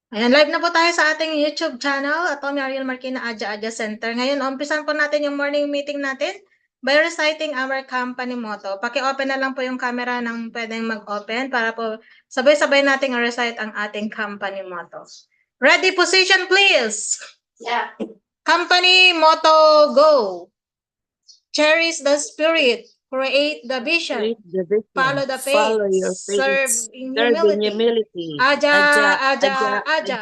Ayan, live na po tayo sa ating YouTube channel, Atty. Ariel Marquina Adja Adja Center. Ngayon, umpisan po natin yung morning meeting natin by reciting our company motto. Paki-open na lang po yung camera ng pwedeng mag-open para po sabay-sabay nating recite ang ating company motto. Ready, position please! Yeah. Company motto, go! Cherish the spirit, create the vision, Create the vision. follow the faith, Follow your faith. serve in Serve in humility. humility. Aja, Aja, aja, aja, aja. aja.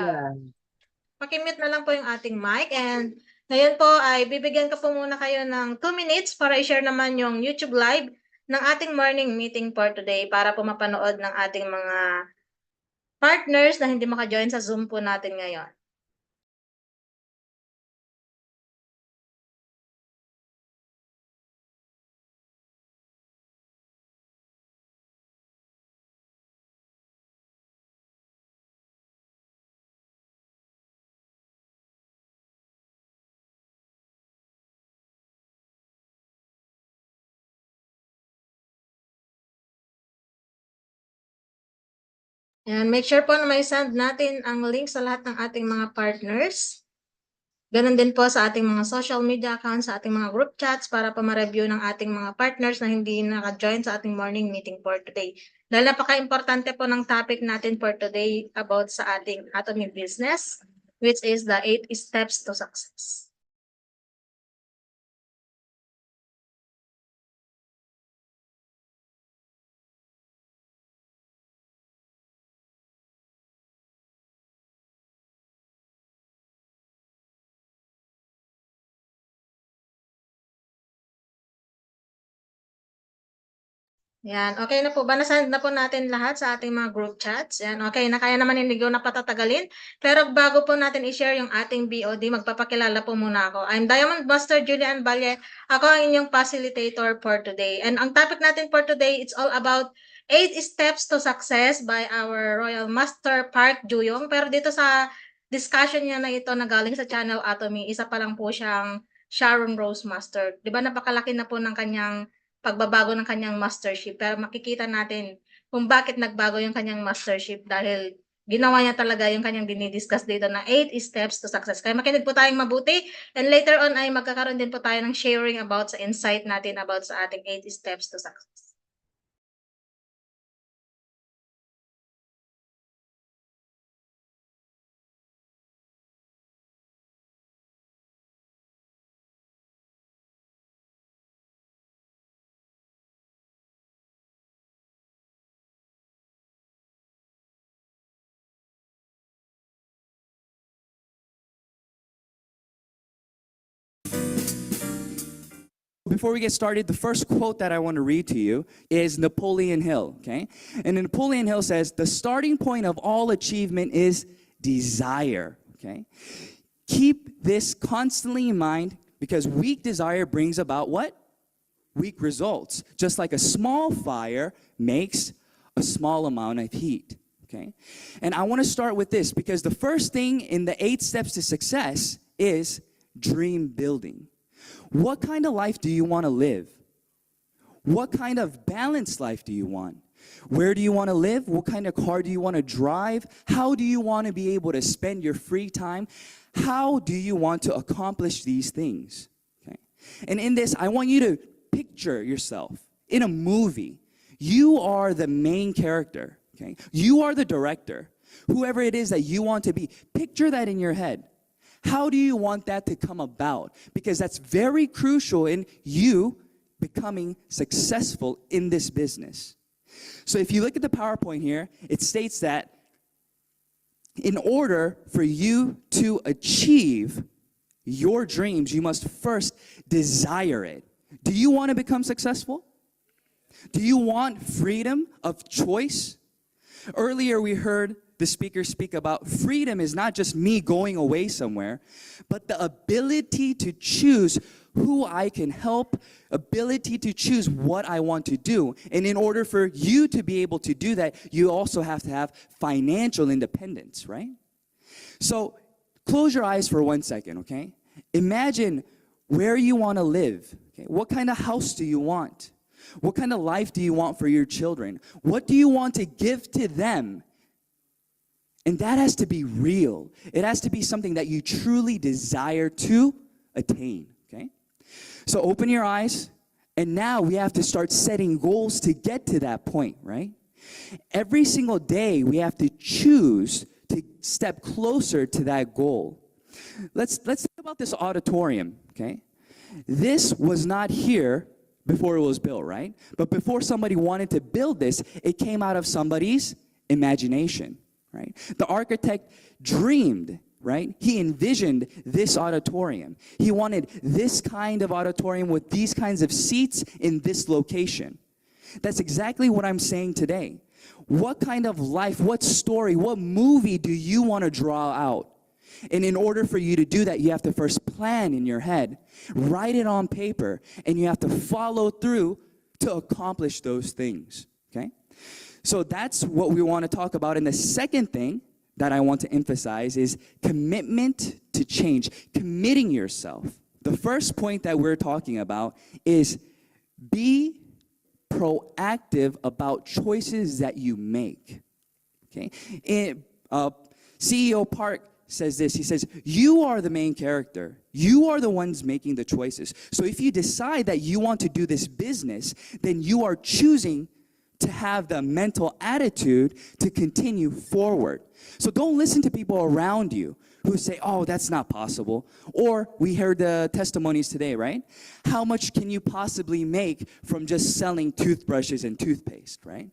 Pakimute na lang po yung ating mic, and ngayon po ay bibigyan ko po muna kayo ng 2 minutes para i-share naman yung YouTube live ng ating morning meeting for today para po mapanood ng ating mga partners na hindi maka-join sa Zoom po natin ngayon. And make sure po na may send natin ang link sa lahat ng ating mga partners. Ganon din po sa ating mga social media accounts, sa ating mga group chats para pa ma-review ng ating mga partners na hindi naka-join sa ating morning meeting for today. Dahil napaka-importante po ng topic natin for today about sa ating atomy business, which is the 8 steps to success. Yan, okay na po ba? Nasend na po natin lahat sa ating mga group chats. Yan, okay na. Kaya naman hindi ko na patatagalin. Pero bago po natin i-share yung ating VOD, magpapakilala po muna ako. I'm Diamond Buster Julian Valle. Ako ang inyong facilitator for today. And ang topic natin for today, it's all about 8 steps to success by our Royal Master Park Juyong. Pero dito sa discussion niya na ito na galing sa Channel Atomy, isa pa lang po siyang Sharon Rose Master. Di ba napakalaki na po ng kanyang pagbabago ng kanyang mastership. Pero makikita natin kung bakit nagbago yung kanyang mastership dahil ginawa niya talaga yung kanyang dinidiscuss dito na 8 steps to success. Kaya makinig po tayong mabuti, and later on ay magkakaroon din po tayo ng sharing about sa insight natin about sa ating 8 steps to success. Before we get started, the first quote that I want to read to you is Napoleon Hill, okay? And Napoleon Hill says, the starting point of all achievement is desire, okay? Keep this constantly in mind because weak desire brings about what? Weak results. Just like a small fire makes a small amount of heat, okay? And I want to start with this because the first thing in the 8 steps to success is dream building. What kind of life do you want to live? What kind of balanced life do you want? Where do you want to live? What kind of car do you want to drive? How do you want to be able to spend your free time? How do you want to accomplish these things? Okay. And in this, I want you to picture yourself in a movie. You are the main character. Okay. You are the director. Whoever it is that you want to be, picture that in your head. How do you want that to come about? Because that's very crucial in you becoming successful in this business. So if you look at the PowerPoint here, it states that in order for you to achieve your dreams, you must first desire it. Do you want to become successful? Do you want freedom of choice? Earlier we heard the speaker speak about freedom is not just me going away somewhere, but the ability to choose who I can help, ability to choose what I want to do. And in order for you to be able to do that, you also have to have financial independence, right? So close your eyes for 1 second, okay? Imagine where you want to live. Okay? What kind of house do you want? What kind of life do you want for your children? What do you want to give to them And that has to be real. It has to be something that you truly desire to attain, okay? So open your eyes, and now we have to start setting goals to get to that point, right? Every single day, we have to choose to step closer to that goal. Let's think about this auditorium, okay? This was not here before it was built, right? But before somebody wanted to build this, it came out of somebody's imagination, right? The architect dreamed, right? He envisioned this auditorium. He wanted this kind of auditorium with these kinds of seats in this location. That's exactly what I'm saying today. What kind of life, what story, what movie do you want to draw out? And in order for you to do that, you have to first plan in your head, write it on paper, and you have to follow through to accomplish those things, okay? So that's what we want to talk about. And the second thing that I want to emphasize is commitment to change, committing yourself. The first point that we're talking about is be proactive about choices that you make, okay? CEO Park says this. He says, you are the main character. You are the ones making the choices. So if you decide that you want to do this business, then you are choosing to have the mental attitude to continue forward. So don't listen to people around you who say, oh, that's not possible. Or we heard the testimonies today, right? How much can you possibly make from just selling toothbrushes and toothpaste, right?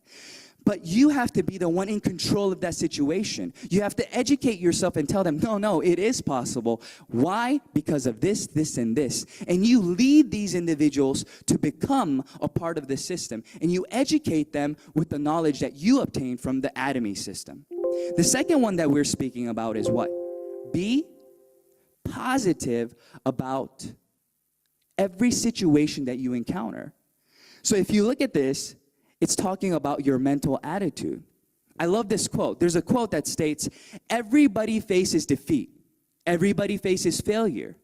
But you have to be the one in control of that situation. You have to educate yourself and tell them, no, it is possible. Why? Because of this, this, and this. And you lead these individuals to become a part of the system. And you educate them with the knowledge that you obtained from the Atomy system. The second one that we're speaking about is what? Be positive about every situation that you encounter. So if you look at this, it's talking about your mental attitude. I love this quote. There's a quote that states, everybody faces defeat. Everybody faces failure.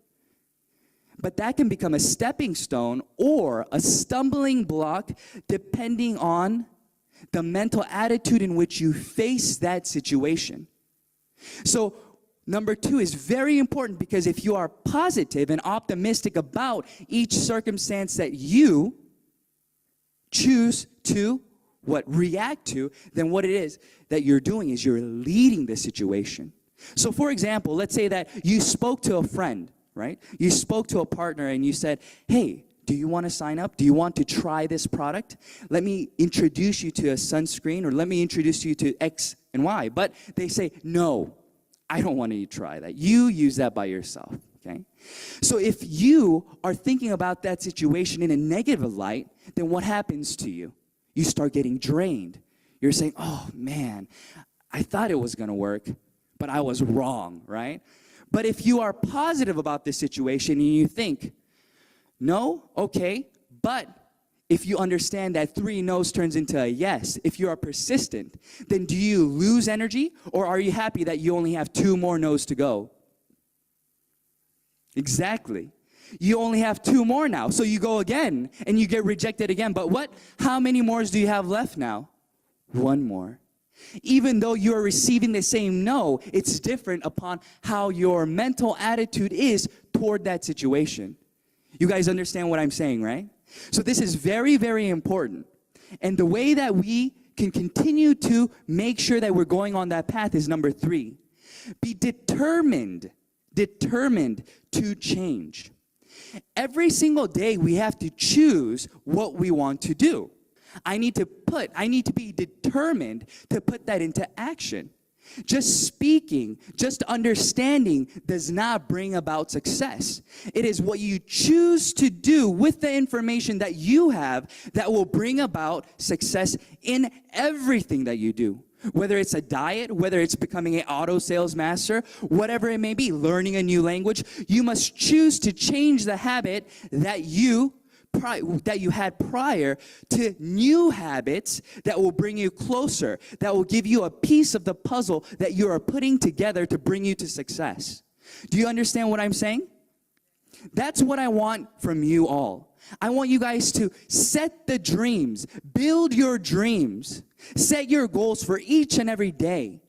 But that can become a stepping stone or a stumbling block depending on the mental attitude in which you face that situation. So number 2 is very important, because if you are positive and optimistic about each circumstance that you choose to react to, then what it is that you're doing is you're leading the situation. So for example, let's say that you spoke to a friend, right? You spoke to a partner and you said, hey, do you want to sign up? Do you want to try this product? Let me introduce you to a sunscreen, or let me introduce you to X and Y. But they say, no, I don't want to try that. You use that by yourself, okay? So if you are thinking about that situation in a negative light, then what happens to you? You start getting drained. You're saying, oh man, I thought it was going to work, but I was wrong, right? But if you are positive about this situation and you think, no, okay, but if you understand that 3 no's turns into a yes, if you are persistent, then do you lose energy, or are you happy that you only have 2 more no's to go? Exactly. You only have 2 more now. So you go again and you get rejected again. But what? How many more do you have left now? 1 more. Even though you're receiving the same no, it's different upon how your mental attitude is toward that situation. You guys understand what I'm saying, right? So this is very, very important. And the way that we can continue to make sure that we're going on that path is number 3. Be determined to change. Every single day we have to choose what we want to do. I need to be determined to put that into action. Just speaking, just understanding does not bring about success. It is what you choose to do with the information that you have that will bring about success in everything that you do. Whether it's a diet, whether it's becoming an auto sales master, whatever it may be, learning a new language, you must choose to change the habit that you had prior to new habits that will bring you closer, that will give you a piece of the puzzle that you are putting together to bring you to success. Do you understand what I'm saying? That's what I want from you all. I want you guys to set the dreams, build your dreams, set your goals for each and every day.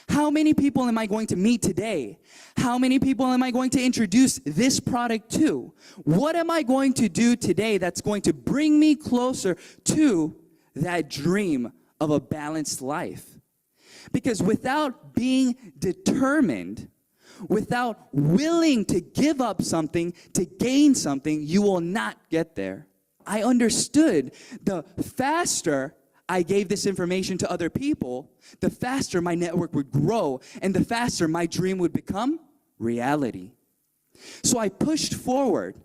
How many people am I going to meet today? How many people am I going to introduce this product to? What am I going to do today that's going to bring me closer to that dream of a balanced life? Because without being determined, without willing to give up something to gain something, you will not get there. I understood the faster I gave this information to other people, the faster my network would grow, and the faster my dream would become reality. So I pushed forward,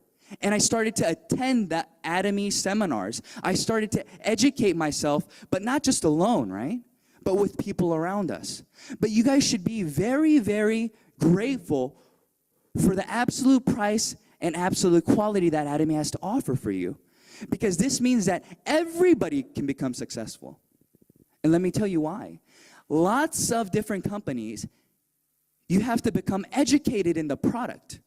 and I started to attend the Atomy seminars. I started to educate myself, but not just alone, right? But with people around us. But you guys should be very, very grateful for the absolute price and absolute quality that Atomy has to offer for you. Because this means that everybody can become successful. And let me tell you why. Lots of different companies, you have to become educated in the product.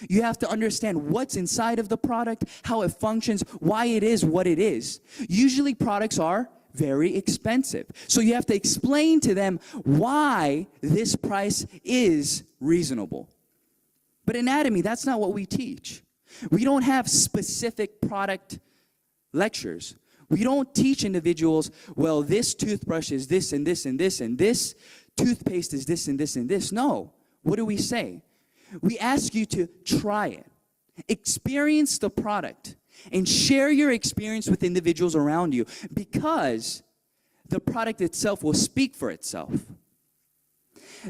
You have to understand what's inside of the product, how it functions, why it is what it is. Usually products are very expensive. So you have to explain to them why this price is reasonable. But in Atomy, that's not what we teach. We don't have specific product lectures. We don't teach individuals, well, this toothbrush is this and this and this, and this toothpaste is this and this and this. No. What do we say? We ask you to try it, experience the product, and share your experience with individuals around you, because the product itself will speak for itself.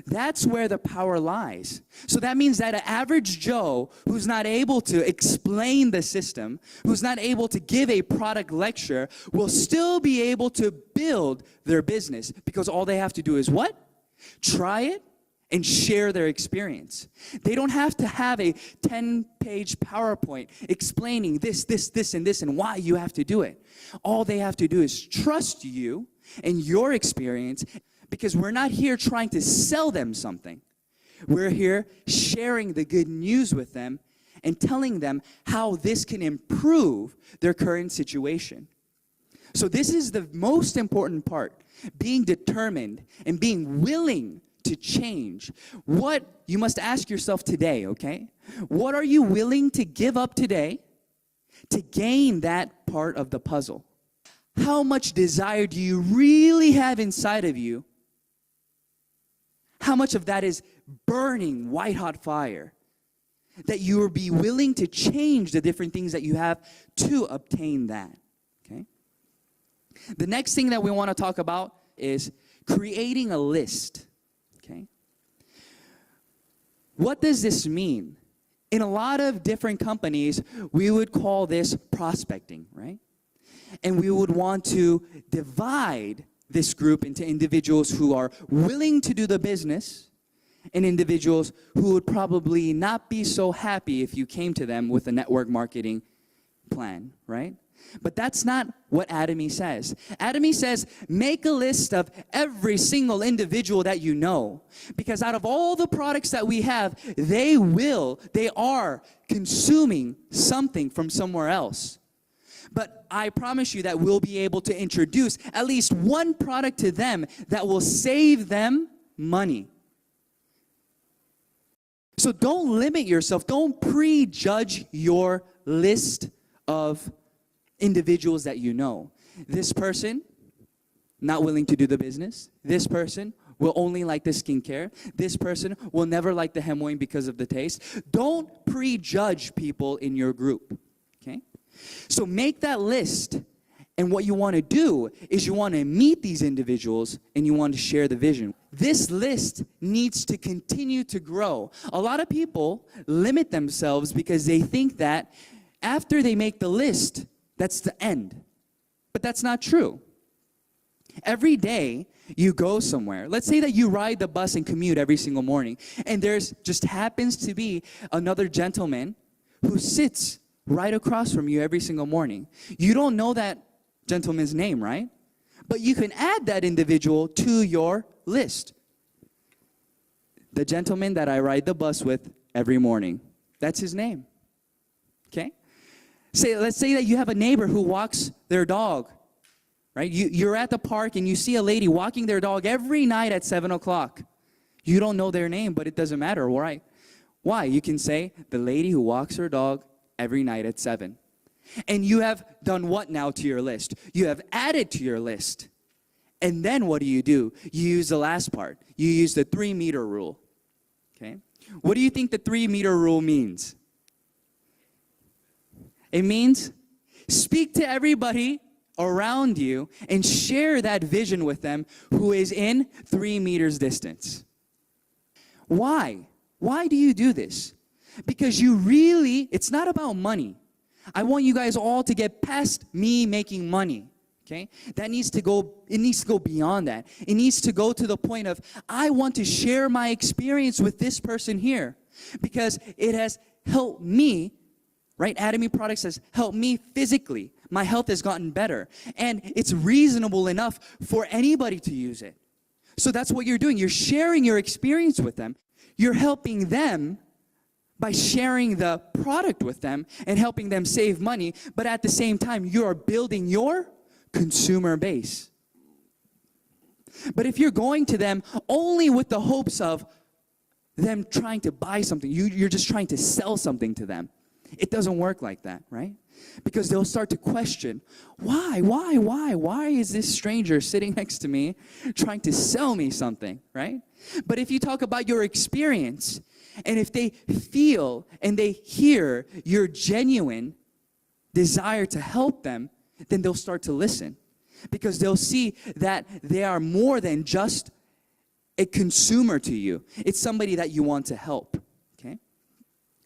That's where the power lies. So that means that an average Joe who's not able to explain the system, who's not able to give a product lecture, will still be able to build their business, because all they have to do is what? Try it and share their experience. They don't have to have a 10-page PowerPoint explaining this, and this, and why you have to do it. All they have to do is trust you and your experience, because we're not here trying to sell them something. We're here sharing the good news with them and telling them how this can improve their current situation. So this is the most important part, being determined and being willing to change. What you must ask yourself today, okay? What are you willing to give up today to gain that part of the puzzle? How much desire do you really have inside of you? How much of that is burning white-hot fire that you will be willing to change the different things that you have to obtain that, okay? The next thing that we want to talk about is creating a list, okay? What does this mean? In a lot of different companies, we would call this prospecting, right? And we would want to divide this group into individuals who are willing to do the business and individuals who would probably not be so happy if you came to them with a network marketing plan, right? But that's not what Atomy says. Atomy says, make a list of every single individual that you know. Because out of all the products that we have, they are consuming something from somewhere else. But I promise you that we'll be able to introduce at least one product to them that will save them money. So don't limit yourself. Don't prejudge your list of individuals that you know. This person, not willing to do the business. This person will only like the skincare. This person will never like the Hemoing because of the taste. Don't prejudge people in your group, okay? So make that list, and what you want to do is you want to meet these individuals and you want to share the vision. This list needs to continue to grow. A lot of people limit themselves because they think that after they make the list, that's the end. But that's not true. Every day you go somewhere. Let's say that you ride the bus and commute every single morning, and there's just happens to be another gentleman who sits right across from you every single morning. You don't know that gentleman's name, right? But you can add that individual to your list. The gentleman that I ride the bus with every morning. That's his name. Okay? Let's say that you have a neighbor who walks their dog right? You're at the park and you see a lady walking their dog every night at 7 o'clock. You don't know their name, but it doesn't matter, right? Why? You can say, the lady who walks her dog every night at 7. And you have done what now to your list? You have added to your list. And then what do? You use the last part. You use the 3-meter rule. Okay? What do you think the 3-meter rule means? It means speak to everybody around you and share that vision with them who is in 3 meters distance. Why? Why do you do this? Because it's not about money. I want you guys all to get past me making money. Okay? It needs to go beyond that. It needs to go to the point of, I want to share my experience with this person here because it has helped me, right? Atomy Products has helped me physically. My health has gotten better. And it's reasonable enough for anybody to use it. So that's what you're doing. You're sharing your experience with them. You're helping them by sharing the product with them and helping them save money. But at the same time, you are building your consumer base. But if you're going to them only with the hopes of them trying to buy something, you're just trying to sell something to them. It doesn't work like that, right? Because they'll start to question, why is this stranger sitting next to me trying to sell me something, right? But if you talk about your experience, and if they feel and they hear your genuine desire to help them, then they'll start to listen. Because they'll see that they are more than just a consumer to you. It's somebody that you want to help, okay?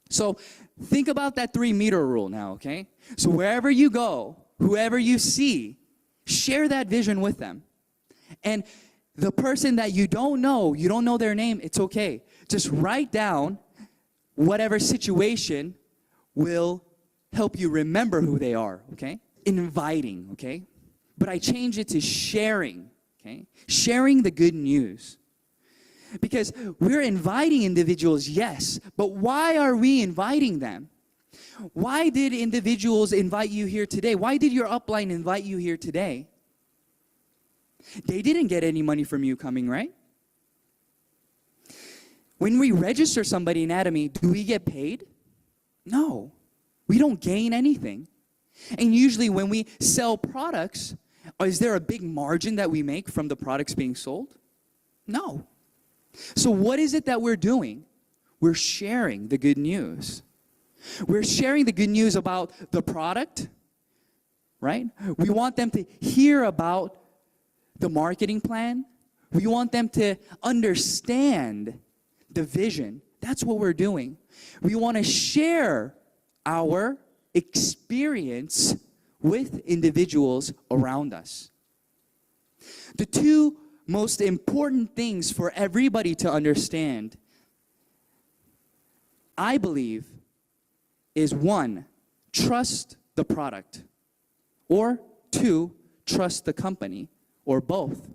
So think about that 3-meter rule now, okay? So wherever you go, whoever you see, share that vision with them. And the person that you don't know their name, it's okay. Just write down whatever situation will help you remember who they are, okay? Inviting, okay? But I change it to sharing, okay? Sharing the good news. Because we're inviting individuals, yes, but why are we inviting them? Why did individuals invite you here today? Why did your upline invite you here today? They didn't get any money from you coming, right? When we register somebody in Atomy, do we get paid? No. We don't gain anything. And usually when we sell products, is there a big margin that we make from the products being sold? No. So what is it that we're doing? We're sharing the good news. We're sharing the good news about the product, right? We want them to hear about the marketing plan. We want them to understand the vision. That's what we're doing. We want to share our experience with individuals around us. The two most important things for everybody to understand, I believe, is 1, trust the product, or 2, trust the company, or both.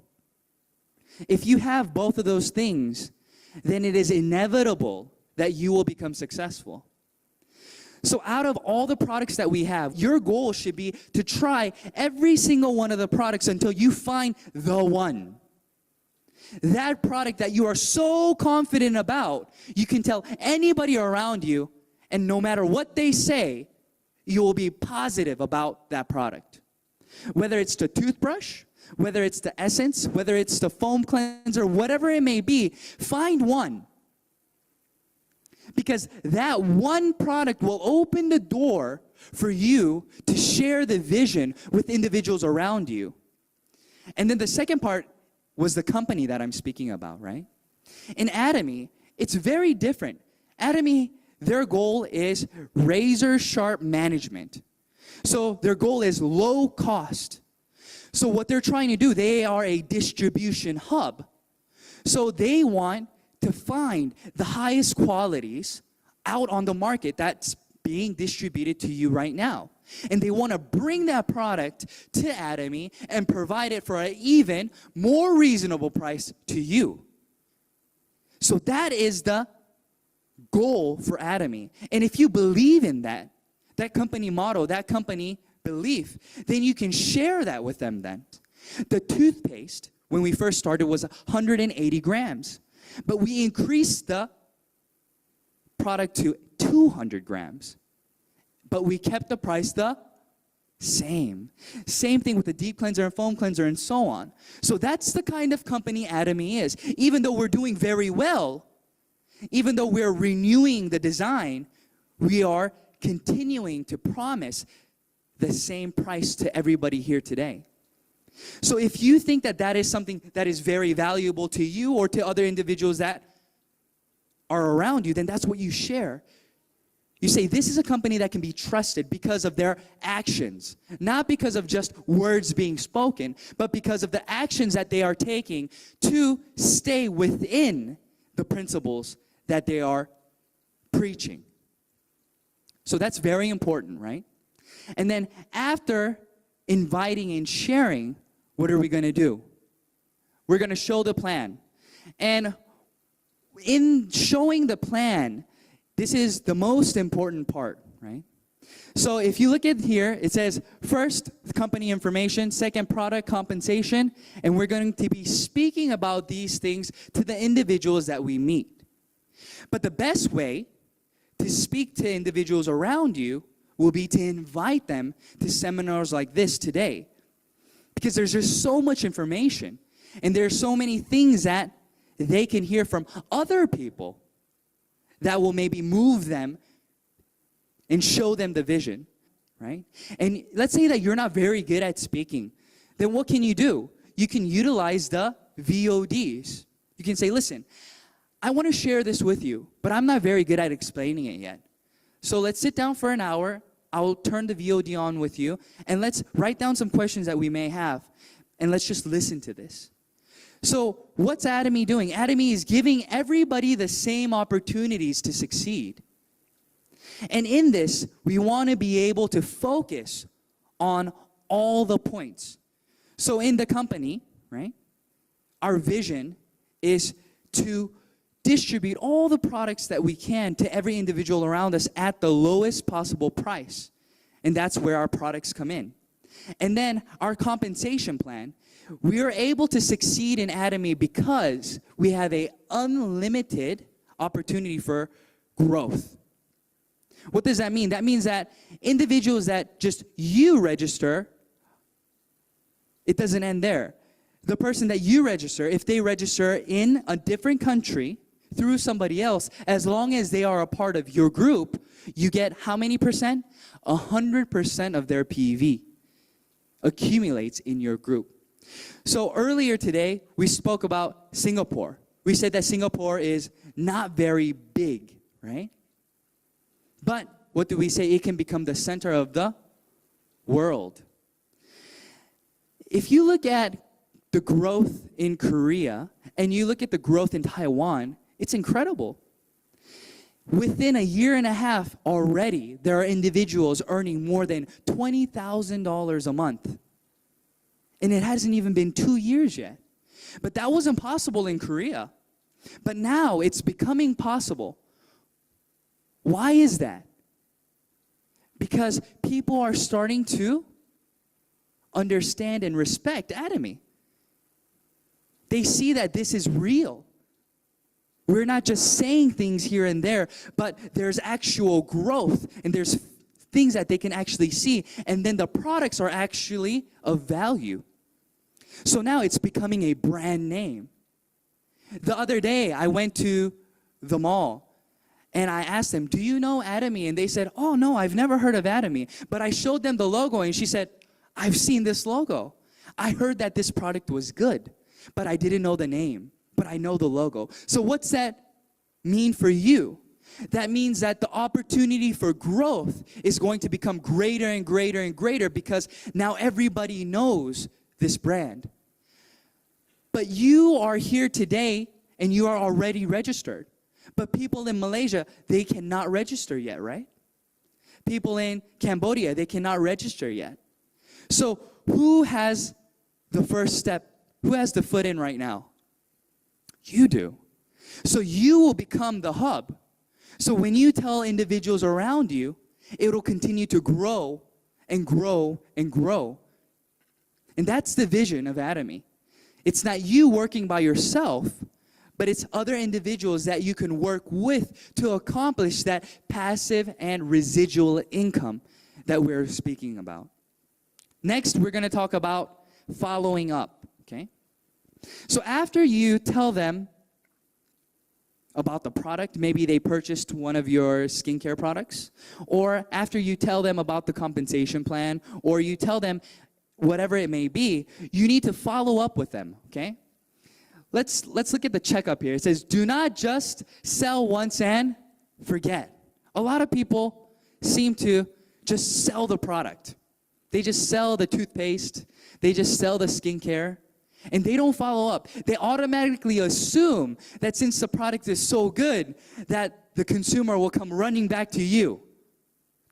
If you have both of those things, then it is inevitable that you will become successful. So out of all the products that we have, your goal should be to try every single one of the products until you find the one. That product that you are so confident about, you can tell anybody around you, and no matter what they say, you will be positive about that product. Whether it's the toothbrush, whether it's the essence, whether it's the foam cleanser, whatever it may be, find one. Because that one product will open the door for you to share the vision with individuals around you. And then the second part was the company that I'm speaking about, right? In Atomy, it's very different. Atomy, their goal is razor sharp management. So their goal is low cost. So what they're trying to do, they are a distribution hub. So they want to find the highest qualities out on the market that's being distributed to you right now. And they want to bring that product to Atomy and provide it for an even more reasonable price to you. So that is the goal for Atomy. And if you believe in that company motto, that company belief, then you can share that with them then. The toothpaste, when we first started, was 180 grams. But we increased the product to 200 grams. But we kept the price the same. Same thing with the deep cleanser and foam cleanser and so on. So that's the kind of company Atomy is. Even though we're doing very well, even though we're renewing the design, we are continuing to promise the same price to everybody here today. So if you think that that is something that is very valuable to you or to other individuals that are around you, then that's what you share. You say, this is a company that can be trusted because of their actions, not because of just words being spoken, but because of the actions that they are taking to stay within the principles that they are preaching. So that's very important, right? And then after inviting and sharing, what are we going to do? We're going to show the plan. And in showing the plan, this is the most important part, right? So if you look at here, it says first, company information, second, product compensation, and we're going to be speaking about these things to the individuals that we meet. But the best way to speak to individuals around you will be to invite them to seminars like this today. Because there's just so much information, and there's so many things that they can hear from other people that will maybe move them and show them the vision, right? And let's say that you're not very good at speaking. Then what can you do? You can utilize the VODs. You can say, listen, I want to share this with you, but I'm not very good at explaining it yet. So let's sit down for an hour. I'll turn the VOD on with you, and let's write down some questions that we may have, and let's just listen to this. So what's Atomy doing? Atomy is giving everybody the same opportunities to succeed. And in this, we want to be able to focus on all the points. So in the company, right, our vision is to distribute all the products that we can to every individual around us at the lowest possible price. And that's where our products come in. And then our compensation plan, we are able to succeed in Atomy because we have an unlimited opportunity for growth. What does that mean? That means that individuals that just you register, it doesn't end there. The person that you register, if they register in a different country through somebody else, as long as they are a part of your group, you get how many percent? 100% of their PV accumulates in your group. So earlier today, we spoke about Singapore. We said that Singapore is not very big, right? But what do we say? It can become the center of the world. If you look at the growth in Korea and you look at the growth in Taiwan, it's incredible. Within a year and a half already, there are individuals earning more than $20,000 a month. And it hasn't even been 2 years yet. But that wasn't possible in Korea. But now it's becoming possible. Why is that? Because people are starting to understand and respect Atomy. They see that this is real. We're not just saying things here and there, but there's actual growth, and there's things that they can actually see, and then the products are actually of value. So now it's becoming a brand name. The other day, I went to the mall, and I asked them, do you know Atomy? And they said, oh, no, I've never heard of Atomy. But I showed them the logo, and she said, I've seen this logo. I heard that this product was good, but I didn't know the name, but I know the logo. So what's that mean for you? That means that the opportunity for growth is going to become greater and greater and greater because now everybody knows this brand. But you are here today and you are already registered. But people in Malaysia, they cannot register yet, right? People in Cambodia, they cannot register yet. So who has the first step? Who has the foot in right now? You do. So you will become the hub. So when you tell individuals around you, it will continue to grow and grow and grow. And that's the vision of Atomy. It's not you working by yourself, but it's other individuals that you can work with to accomplish that passive and residual income that we're speaking about. Next, we're going to talk about following up, okay? So after you tell them about the product, maybe they purchased one of your skincare products, or after you tell them about the compensation plan, or you tell them whatever it may be, you need to follow up with them, okay? Let's look at the checkup here. It says, do not just sell once and forget. A lot of people seem to just sell the product. They just sell the toothpaste. They just sell the skincare. And they don't follow up. They automatically assume that since the product is so good, that the consumer will come running back to you.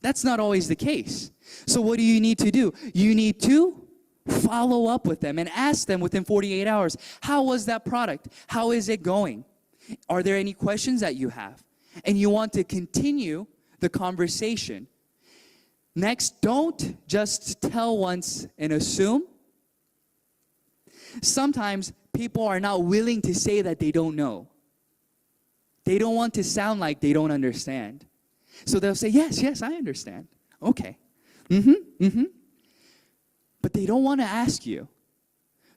That's not always the case. So what do you need to do? You need to follow up with them and ask them within 48 hours, how was that product? How is it going? Are there any questions that you have? And you want to continue the conversation. Next, don't just tell once and assume. Sometimes people are not willing to say that they don't know. They don't want to sound like they don't understand. So they'll say, yes, I understand. Okay. But they don't want to ask you.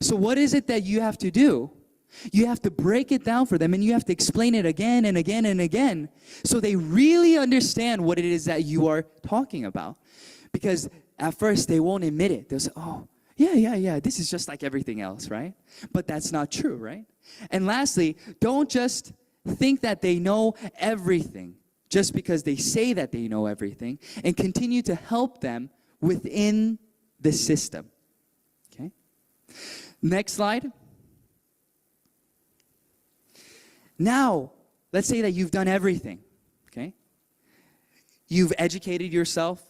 So what is it that you have to do? You have to break it down for them, and you have to explain it again and again and again so they really understand what it is that you are talking about. Because at first they won't admit it. They'll say, oh, yeah, this is just like everything else, right? But that's not true, right? And lastly, don't just think that they know everything just because they say that they know everything, and continue to help them within the system. Okay? Next slide. Now, let's say that you've done everything. Okay? You've educated yourself.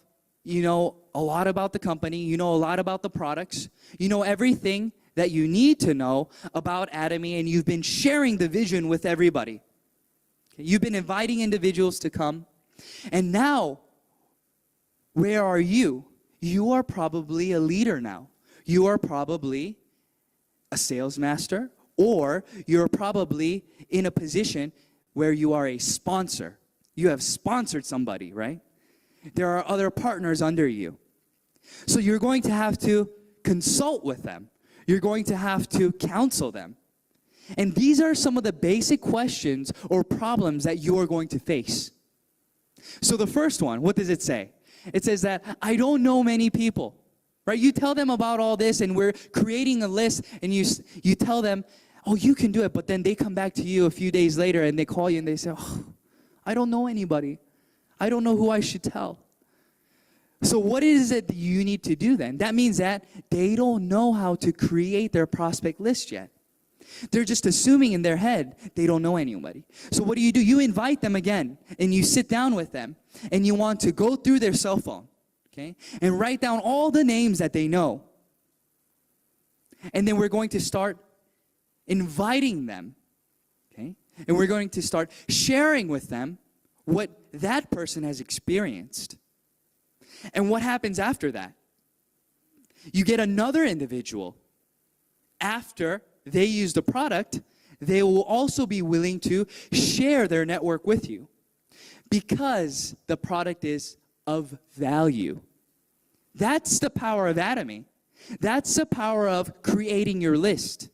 You know a lot about the company. You know a lot about the products. You know everything that you need to know about Atomy, and you've been sharing the vision with everybody. Okay? You've been inviting individuals to come. And now, where are you? You are probably a leader now. You are probably a sales master, or you're probably in a position where you are a sponsor. You have sponsored somebody, right? There are other partners under you. So you're going to have to consult with them. You're going to have to counsel them. And these are some of the basic questions or problems that you are going to face. So the first one, what does it say? It says that I don't know many people, right? You tell them about all this, and we're creating a list, and you tell them, oh, you can do it, but then they come back to you a few days later, and they call you, and they say, oh, I don't know anybody. I don't know who I should tell. So what is it that you need to do then? That means that they don't know how to create their prospect list yet. They're just assuming in their head they don't know anybody. So what do? You invite them again, and you sit down with them, and you want to go through their cell phone, okay, and write down all the names that they know. And then we're going to start inviting them, okay, and we're going to start sharing with them what that person has experienced. And what happens after that? You get another individual. After they use the product, they will also be willing to share their network with you because the product is of value. That's the power of Atomy. That's the power of creating your list.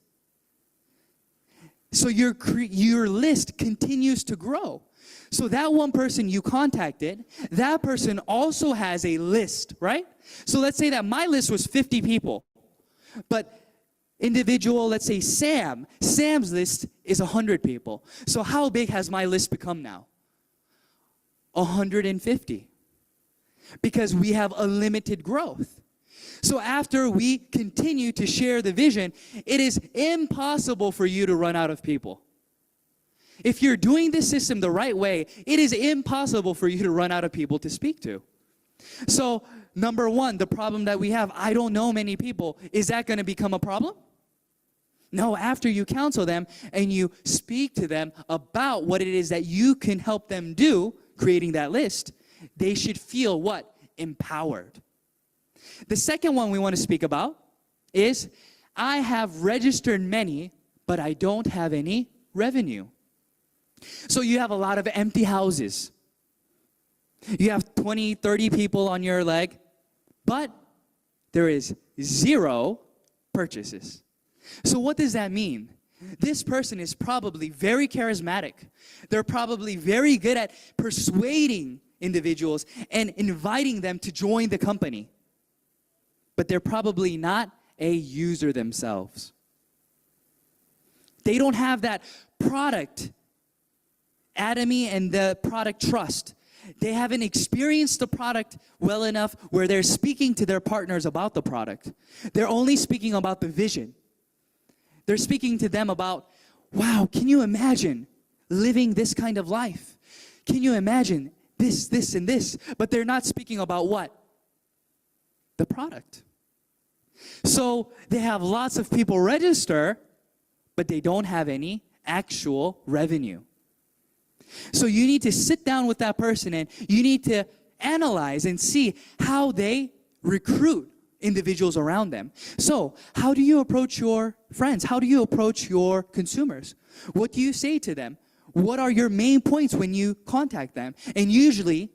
So your list continues to grow. So that one person you contacted, that person also has a list, right? So let's say that my list was 50 people, but individual, let's say Sam's list is 100 people. So how big has my list become now? 150. Because we have unlimited growth. So after we continue to share the vision, it is impossible for you to run out of people. If you're doing this system the right way, it is impossible for you to run out of people to speak to. So, number one, the problem that we have, I don't know many people, is that going to become a problem? No, after you counsel them and you speak to them about what it is that you can help them do, creating that list, they should feel what? Empowered. The second one we want to speak about is, I have registered many, but I don't have any revenue. So you have a lot of empty houses. You have 20, 30 people on your leg, but there is 0 purchases. So what does that mean? This person is probably very charismatic. They're probably very good at persuading individuals and inviting them to join the company. But they're probably not a user themselves. They don't have that product atomy and the product trust. They haven't experienced the product well enough where they're speaking to their partners about the product. They're only speaking about the vision. They're speaking to them about, wow, can you imagine living this kind of life? Can you imagine this, this, and this? But they're not speaking about what? The product. So they have lots of people register, but they don't have any actual revenue. So you need to sit down with that person and you need to analyze and see how they recruit individuals around them. So how do you approach your friends? How do you approach your consumers? What do you say to them? What are your main points when you contact them? And usually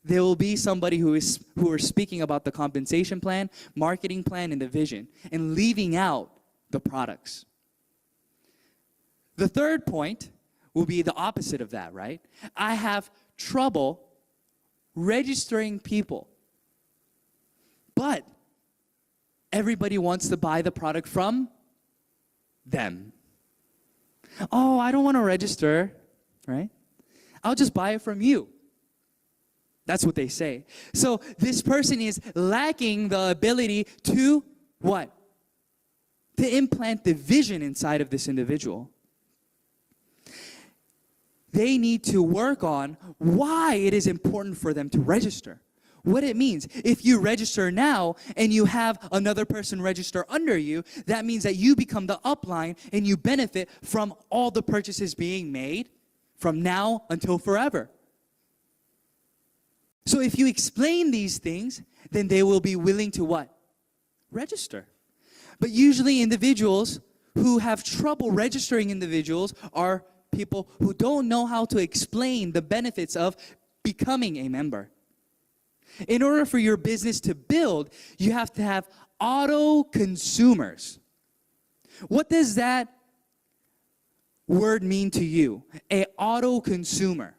there will be somebody who are speaking about the compensation plan, marketing plan, and the vision, and leaving out the products. The third point will be the opposite of that, right? I have trouble registering people, but everybody wants to buy the product from them. Oh, I don't want to register, right? I'll just buy it from you. That's what they say. So this person is lacking the ability to what? To implant the vision inside of this individual. They need to work on why it is important for them to register. What it means. If you register now and you have another person register under you, that means that you become the upline and you benefit from all the purchases being made from now until forever. So if you explain these things, then they will be willing to what? Register. But usually individuals who have trouble registering individuals are people who don't know how to explain the benefits of becoming a member. In order for your business to build, you have to have auto consumers. What does that word mean to you? A auto consumer.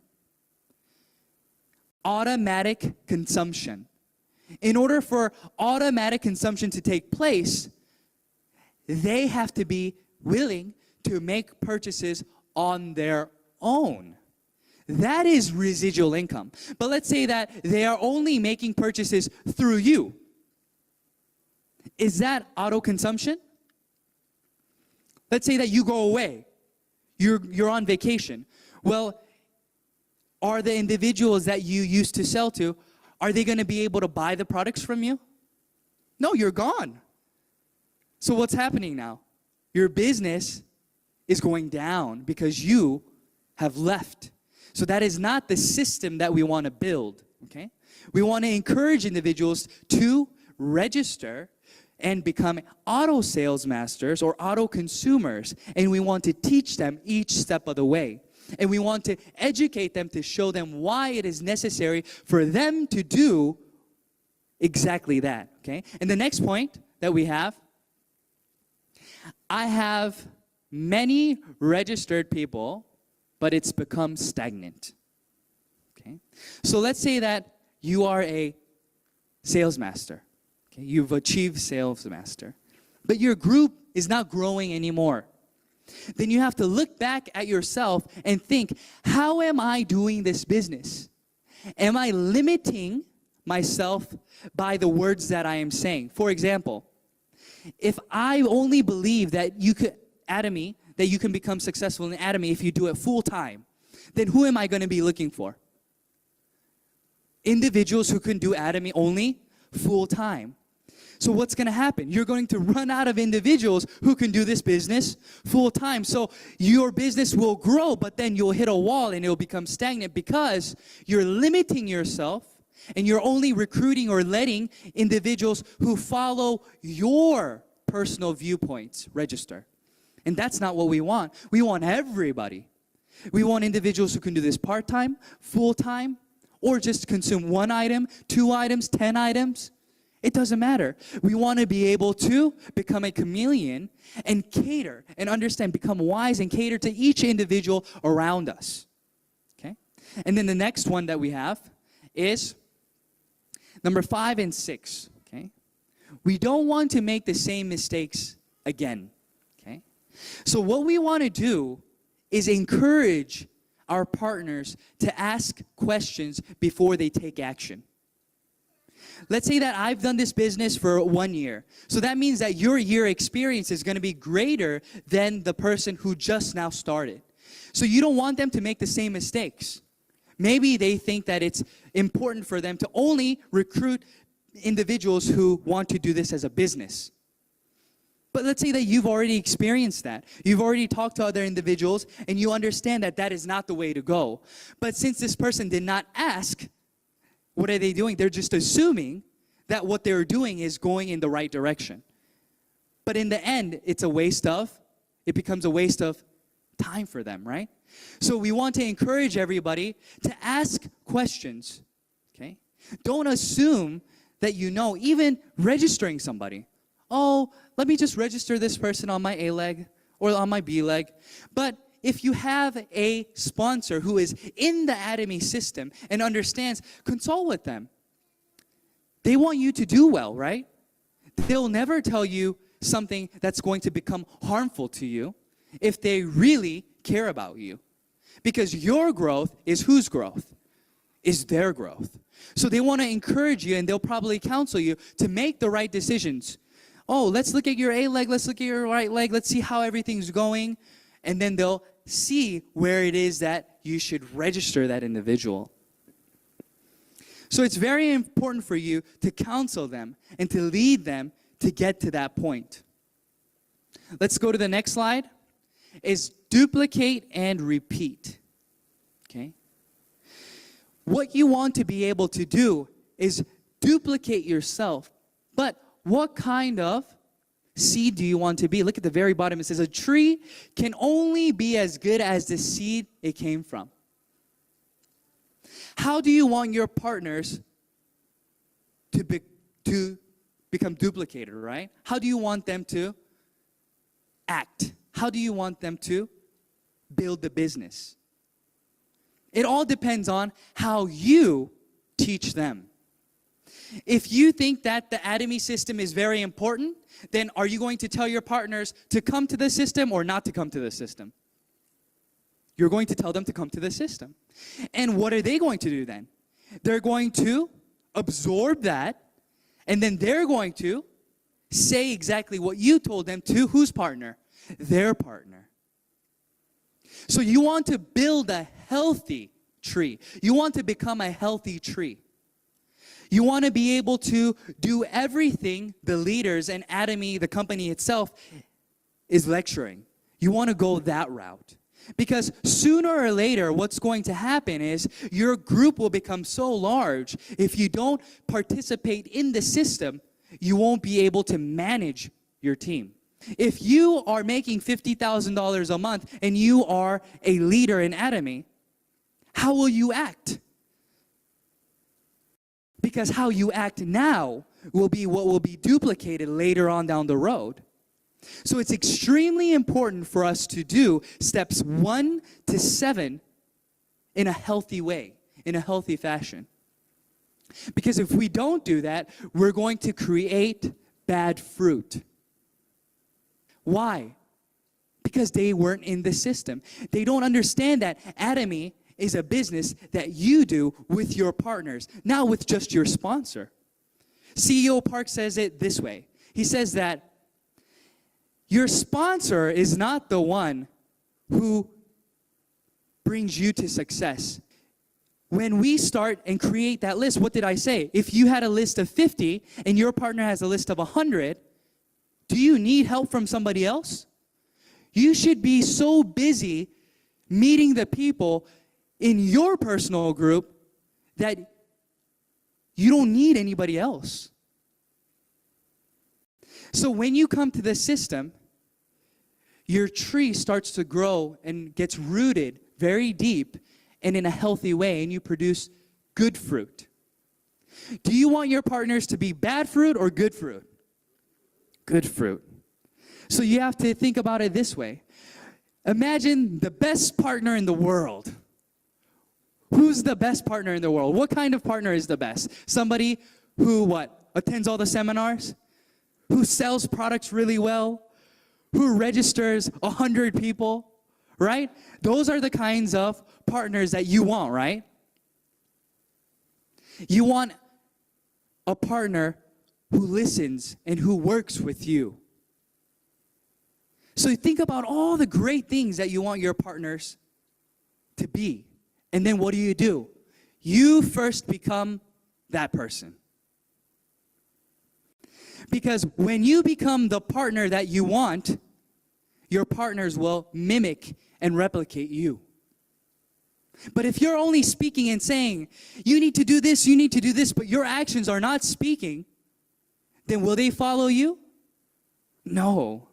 Automatic consumption. In order for automatic consumption to take place, they have to be willing to make purchases on their own. That is residual income. But let's say that they are only making purchases through you. Is that auto consumption? Let's say that you go away. You're on vacation. Well, are the individuals that you used to sell to, are they going to be able to buy the products from you? No, you're gone. So what's happening now? Your business is going down because you have left. So that is not the system that we want to build, okay? We want to encourage individuals to register and become auto sales masters or auto consumers, and we want to teach them each step of the way. And we want to educate them to show them why it is necessary for them to do exactly that, okay? And the next point that we have, I have many registered people, but it's become stagnant, okay? So let's say that you are a sales master, okay? You've achieved sales master, but your group is not growing anymore. Then you have to look back at yourself and think, how am I doing this business? Am I limiting myself by the words that I am saying? For example, if I only believe that you could, Atomy, that you can become successful in Atomy if you do it full time, then who am I going to be looking for? Individuals who can do Atomy only full time. So what's going to happen? You're going to run out of individuals who can do this business full time. So your business will grow, but then you'll hit a wall and it'll become stagnant because you're limiting yourself And you're only recruiting or letting individuals who follow your personal viewpoints register. And that's not what we want. We want everybody. We want individuals who can do this part-time, full-time, or just consume 1 item, 2 items, 10 items. It doesn't matter. We want to be able to become a chameleon and cater and understand, become wise and cater to each individual around us. Okay? And then the next one that we have is number 5 and 6. Okay? We don't want to make the same mistakes again. Okay? So what we want to do is encourage our partners to ask questions before they take action. Let's say that I've done this business for 1 year. So that means that your year experience is going to be greater than the person who just now started. So you don't want them to make the same mistakes. Maybe they think that it's important for them to only recruit individuals who want to do this as a business. But let's say that you've already experienced that. You've already talked to other individuals and you understand that that is not the way to go. But since this person did not ask, what are they doing? They're just assuming that what they're doing is going in the right direction. But in the end, it becomes a waste of time for them, right? So we want to encourage everybody to ask questions, okay? Don't assume that you know, even registering somebody. Oh, let me just register this person on my A leg or on my B leg. But if you have a sponsor who is in the Atomy system and understands, consult with them. They want you to do well, right? They'll never tell you something that's going to become harmful to you if they really care about you. Because your growth is whose growth? Is their growth. So they want to encourage you and they'll probably counsel you to make the right decisions. Oh, let's look at your A leg, let's look at your right leg, let's see how everything's going. And then they'll see where it is that you should register that individual. So it's very important for you to counsel them and to lead them to get to that point. Let's go to the next slide. Is duplicate and repeat. Okay? What you want to be able to do is duplicate yourself. But what kind of seed do you want to be? Look at the very bottom. It says a tree can only be as good as the seed it came from. How do you want your partners to become duplicated, right? How do you want them to act? How do you want them to build the business? It all depends on how you teach them. If you think that the Atomy system is very important, then are you going to tell your partners to come to the system or not to come to the system? You're going to tell them to come to the system. And what are they going to do then? They're going to absorb that, and then they're going to say exactly what you told them to whose partner? Their partner. So you want to build a healthy tree. You want to become a healthy tree. You want to be able to do everything the leaders and Atomy, the company itself, is lecturing. You want to go that route. Because sooner or later, what's going to happen is your group will become so large, if you don't participate in the system, you won't be able to manage your team. If you are making $50,000 a month and you are a leader in Atomy, how will you act? Because how you act now will be what will be duplicated later on down the road. So it's extremely important for us to do steps 1 to 7 in a healthy way, in a healthy fashion. Because if we don't do that, we're going to create bad fruit. Why? Because they weren't in the system. They don't understand that Atomy is a business that you do with your partners, not with just your sponsor. CEO Park says it this way. He says that your sponsor is not the one who brings you to success. When we start and create that list, what did I say? If you had a list of 50 and your partner has a list of 100, do you need help from somebody else? You should be so busy meeting the people in your personal group that You don't need anybody else. So when you come to this system, your tree starts to grow and gets rooted very deep and in a healthy way, and you produce good fruit. Do you want your partners to be bad fruit or good fruit? Good fruit. So you have to think about it this way. Imagine the best partner in the world. Who's the best partner in the world? What kind of partner is the best? Somebody who what? Attends all the seminars? Who sells products really well? Who registers 100 people? Right? Those are the kinds of partners that you want, right? You want a partner who listens and who works with you. So think about all the great things that you want your partners to be. And then what do? You first become that person. Because when you become the partner that you want, your partners will mimic and replicate you. But if you're only speaking and saying, you need to do this, but your actions are not speaking, then will they follow you? No.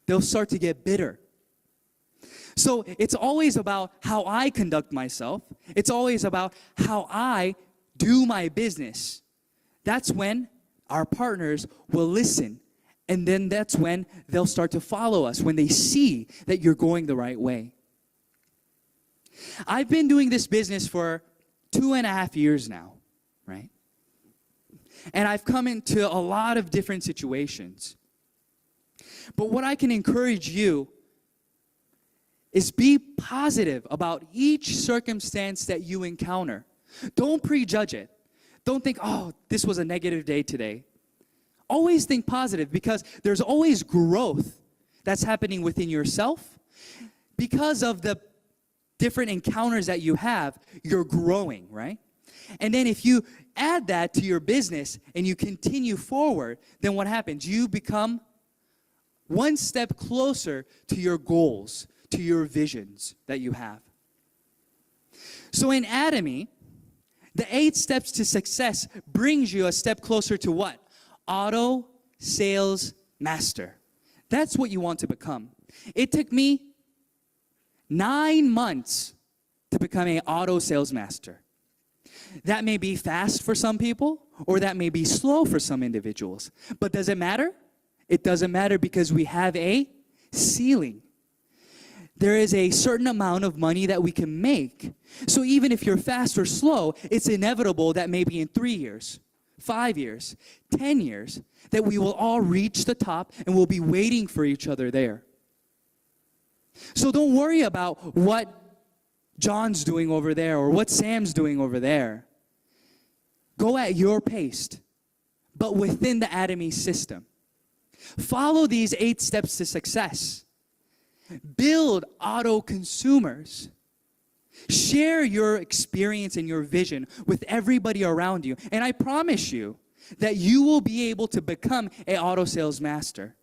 They'll start to get bitter. So it's always about how I conduct myself. It's always about how I do my business. That's when our partners will listen. And then that's when they'll start to follow us, when they see that you're going the right way. I've been doing this business for 2.5 years now, right? And I've come into a lot of different situations. But what I can encourage you is be positive about each circumstance that you encounter. Don't prejudge it. Don't think, oh, this was a negative day today. Always think positive, because there's always growth that's happening within yourself. Because of the different encounters that you have, you're growing, right? And then if you add that to your business and you continue forward, then what happens? You become one step closer to your goals, to your visions that you have. So in Atomy, the 8 steps to success brings you a step closer to what? Auto sales master. That's what you want to become. It took me 9 months to become an auto sales master. That may be fast for some people, or that may be slow for some individuals. But does it matter? It doesn't matter, because we have a ceiling. There is a certain amount of money that we can make. So even if you're fast or slow, it's inevitable that maybe in 3 years, 5 years, 10 years, that we will all reach the top and we'll be waiting for each other there. So don't worry about what John's doing over there or what Sam's doing over there. Go at your pace, but within the Atomy system. Follow these 8 steps to success. Build auto consumers. Share your experience and your vision with everybody around you. And I promise you that you will be able to become an auto sales master.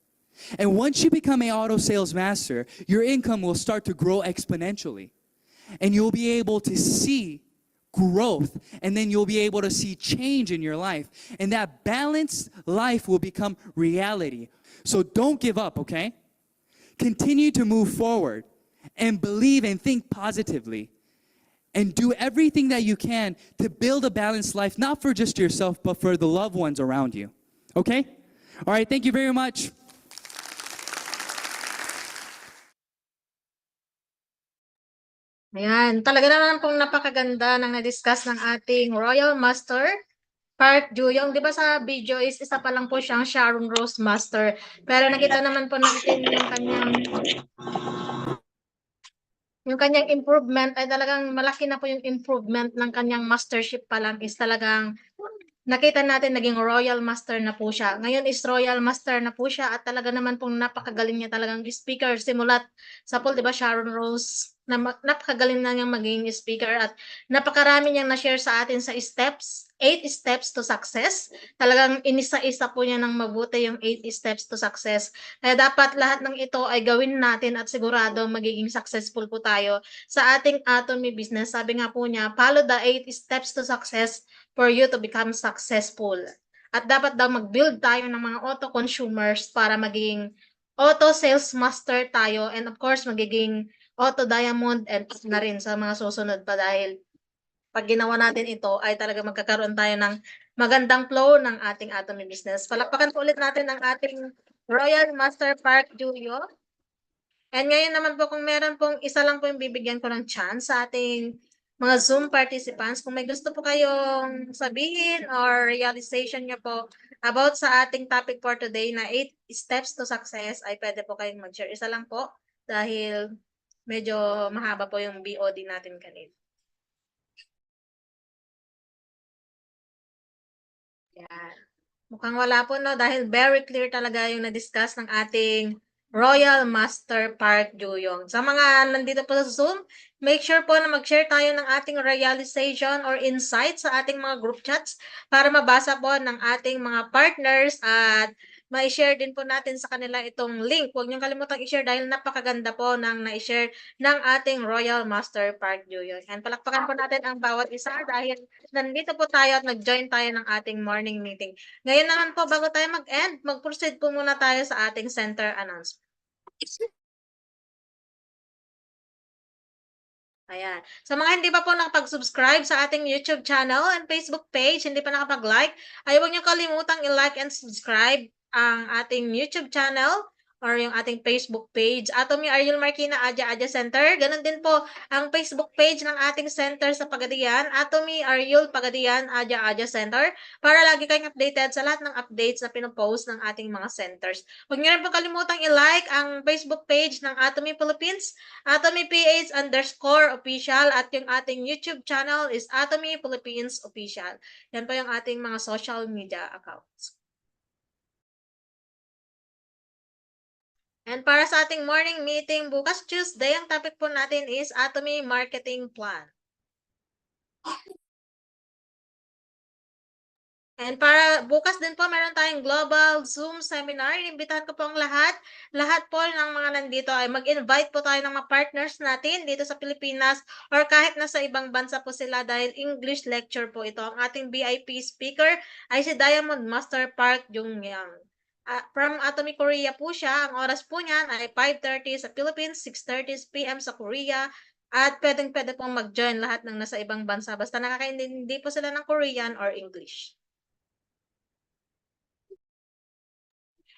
And once you become an auto sales master, your income will start to grow exponentially. And you'll be able to see growth, and then you'll be able to see change in your life. And that balanced life will become reality. So don't give up, okay? Continue to move forward and believe and think positively. And do everything that you can to build a balanced life, not for just yourself, but for the loved ones around you. Okay? All right, thank you very much. Ayan, talaga naman pong napakaganda ng na-discuss ng ating Royal Master, Park Ju-young. Di ba sa video is isa pa lang po siyang Sharon Rose Master. Pero nakita naman po natin yung kanyang improvement ay talagang malaki na po yung improvement ng kanyang mastership pa lang is talagang nakita natin naging Royal Master na po siya. Ngayon is Royal Master na po siya at talaga naman pong napakagaling niya talagang speaker simulat sa pool, 'di ba, Sharon Rose, na napakagaling na niyang maging speaker at napakarami niyang na-share sa atin sa steps, 8 steps to success. Talagang inisa-isa po niya ng mabuti yung 8 steps to success. Kaya dapat lahat ng ito ay gawin natin at sigurado magiging successful po tayo sa ating Atomy business. Sabi nga po niya, follow the 8 steps to success for you to become successful. At dapat daw mag-build tayo ng mga auto consumers para maging auto sales master tayo, and of course magiging auto diamond and na rin sa mga susunod pa, dahil pag ginawa natin ito ay talaga magkakaroon tayo ng magandang flow ng ating atomy business. Palakpakan po ulit natin ang ating Royal Master Park Juyo. And ngayon naman po, kung meron pong isa lang po yung bibigyan ko ng chance sa ating mga Zoom participants, kung may gusto po kayong sabihin or realization nyo po about sa ating topic for today na 8 steps to success, ay pwede po kayong mag-share. Isa lang po dahil medyo mahaba po yung VOD natin kanina. Yan. Mukhang wala po, no? Dahil very clear talaga yung na-discuss ng ating Royal Master Park Juyong. Sa mga nandito po sa Zoom, make sure po na mag-share tayo ng ating realization or insight sa ating mga group chats para mabasa po ng ating mga partners at ma-share din po natin sa kanila itong link. Huwag niyong kalimutang i-share dahil napakaganda po ng na-share ng ating Royal Master Park Juyong. And palakpakan po natin ang bawat isa dahil nandito po tayo at nag-join tayo ng ating morning meeting. Ngayon naman po, bago tayo mag-end, mag-proceed po muna tayo sa ating center announcement. Ayan. Sa mga hindi pa po nakapag-subscribe sa ating YouTube channel and Facebook page, hindi pa nakapag-like, ay huwag niyo kalimutang i-like and subscribe ang ating YouTube channel or yung ating Facebook page. Atomy Ariel Marquina Adya Adya Center. Ganon din po ang Facebook page ng ating center sa Pagadian, Atomy Ariel Pagadian Adya Adya Center, para lagi kayong updated sa lahat ng updates na pinopost ng ating mga centers. Huwag niyo rin po kalimutang i-like ang Facebook page ng Atomy Philippines, Atomy PH_official, at yung ating YouTube channel is Atomy Philippines Official. Yan po yung ating mga social media accounts. And para sa ating morning meeting bukas Tuesday, ang topic po natin is Atomy Marketing Plan. And para bukas din po, meron tayong global Zoom seminar. Inimbitahan ko po ang lahat. Lahat po ng mga nandito ay mag-invite po tayo ng mga partners natin dito sa Pilipinas or kahit nasa ibang bansa po sila, dahil English lecture po ito. Ang ating VIP speaker ay si Diamond Master Park Jung-yang. From Atomy Korea po siya. Ang oras po niyan ay 5:30 sa Philippines, 6:30 p.m. sa Korea. At pwedeng-pwede pong mag-join lahat ng nasa ibang bansa. Basta nakakaintindi po sila ng Korean or English.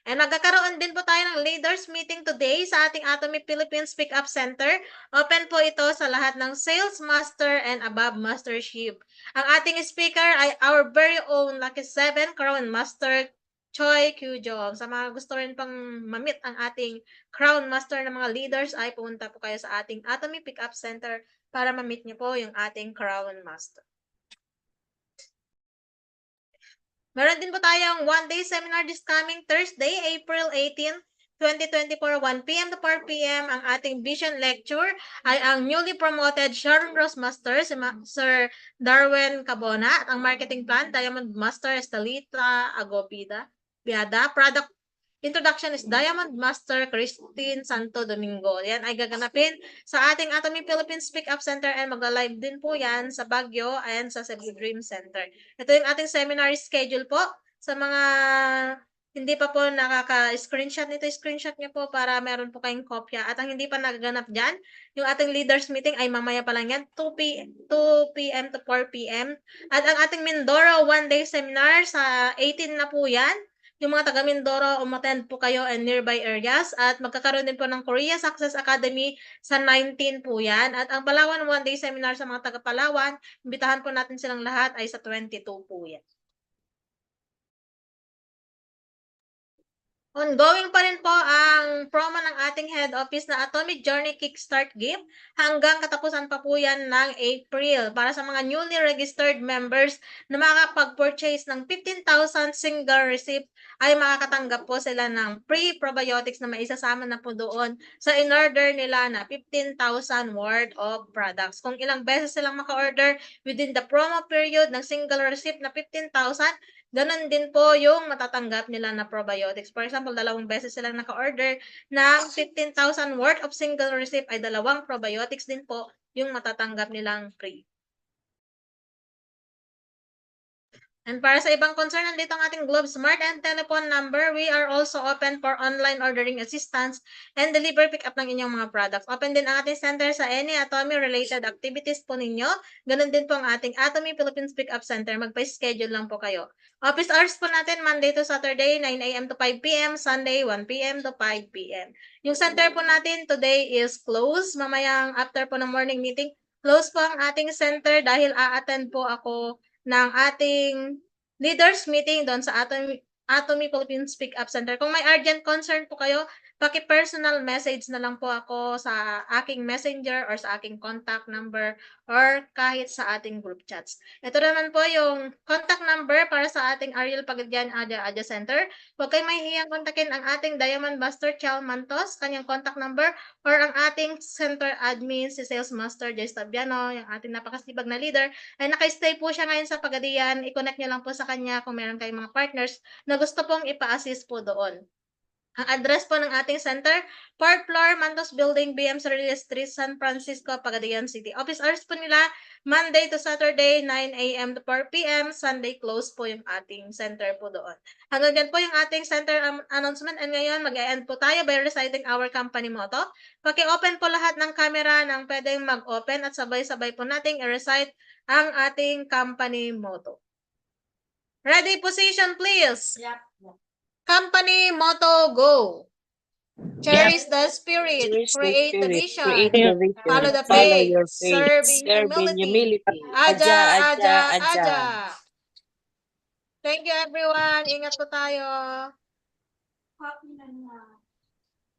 And magkakaroon din po tayo ng leaders meeting today sa ating Atomy Philippines Pick-up Center. Open po ito sa lahat ng sales master and above mastership. Ang ating speaker ay our very own Lucky 7 Crown Master Choi Kyujong. Sa mga gusto rin pang mamit ang ating Crown Master ng mga leaders, ay pumunta po kayo sa ating Atomy Pick-up Center para mamit niyo po yung ating Crown Master. Meron din po tayong one-day seminar this coming Thursday, April 18, 2024, 1 p.m. to 4 p.m. Ang ating vision lecture ay ang newly promoted Sharon Rose Master, si Sir Darwin Cabona, at ang marketing plan, Diamond Master Estelita Agobida. Product introduction is Diamond Master Christine Santo Domingo. Yan ay gaganapin sa ating Atomy Philippines Pick-up Center, and mag-live din po yan sa Baguio and sa Cebu Dream Center. Ito yung ating seminar schedule po. Sa mga hindi pa po nakaka-screenshot nito, screenshot niyo po para meron po kayong kopya. At ang hindi pa nagaganap dyan, yung ating leaders meeting ay mamaya pa lang yan, 2 p.m. to 4 p.m. At ang ating Mindoro one-day seminar sa 18 na po yan. Yung mga taga Mindoro, umattend po kayo in nearby areas, at magkakaroon din po ng Korea Success Academy sa 19 po yan. At ang Palawan one-day seminar sa mga taga Palawan, imbitahan po natin silang lahat, ay sa 22 po yan. Ongoing pa rin po ang promo ng ating head office na Atomic Journey Kickstart Gift. Hanggang katapusan pa po yan ng April. Para sa mga newly registered members na makakapag-purchase ng 15,000 single receipt, ay makakatanggap po sila ng free probiotics na maisasama na po doon sa in-order nila na 15,000 worth of products. Kung ilang beses silang maka-order within the promo period ng single receipt na 15,000, ganon din po yung matatanggap nila na probiotics. For example, 2 beses silang naka-order ng 15,000 worth of single receipt, ay 2 probiotics din po yung matatanggap nilang free. And para sa ibang concern, nandito ang ating Globe Smart and telephone number. We are also open for online ordering assistance and delivery pick up ng inyong mga products. Open din ang ating center sa any Atomy-related activities po ninyo. Ganun din po ang ating Atomy Philippines Pick Up Center. Magpa-schedule lang po kayo. Office hours po natin, Monday to Saturday, 9 a.m. to 5 p.m., Sunday, 1 p.m. to 5 p.m. Yung center po natin today is closed. Mamayang after po ng morning meeting, close po ang ating center dahil a-attend po ako ng ating leaders meeting doon sa Atomy Philippines Speak Up Center. Kung may urgent concern po kayo, paki-personal message na lang po ako sa aking messenger or sa aking contact number or kahit sa ating group chats. Ito naman po yung contact number para sa ating Ariel Pagadian Aja Center. Huwag kayong mahihiyang kontakin ang ating Diamond Buster Chal Mantos, kanyang contact number, or ang ating center admin, si Sales Master Jay Stabiano, yung ating napakasibag na leader, ay naka-stay po siya ngayon sa Pagadian. I-connect niyo lang po sa kanya kung meron kayong mga partners na gusto pong ipa-assist po doon. Ang address po ng ating center, 4th floor, Mantos Building, BM Sarili Street, San Francisco, Pagadian City. Office hours po nila, Monday to Saturday, 9 a.m. to 4 p.m. Sunday close po yung ating center po doon. Hanggang dyan po yung ating center announcement. And ngayon, mag-e-end po tayo by reciting our company motto. Paki-open po lahat ng camera nang pwedeng mag-open at sabay-sabay po nating i-recite ang ating company motto. Ready, position, please. Yep. Company motto, go. Cherish the spirit, Cherish the create the spirit, vision, create the vision, follow the follow faith, your faith, serve in serve in humility. humility. Aja, aja, Aja. aja. Thank you everyone. Ingat po tayo.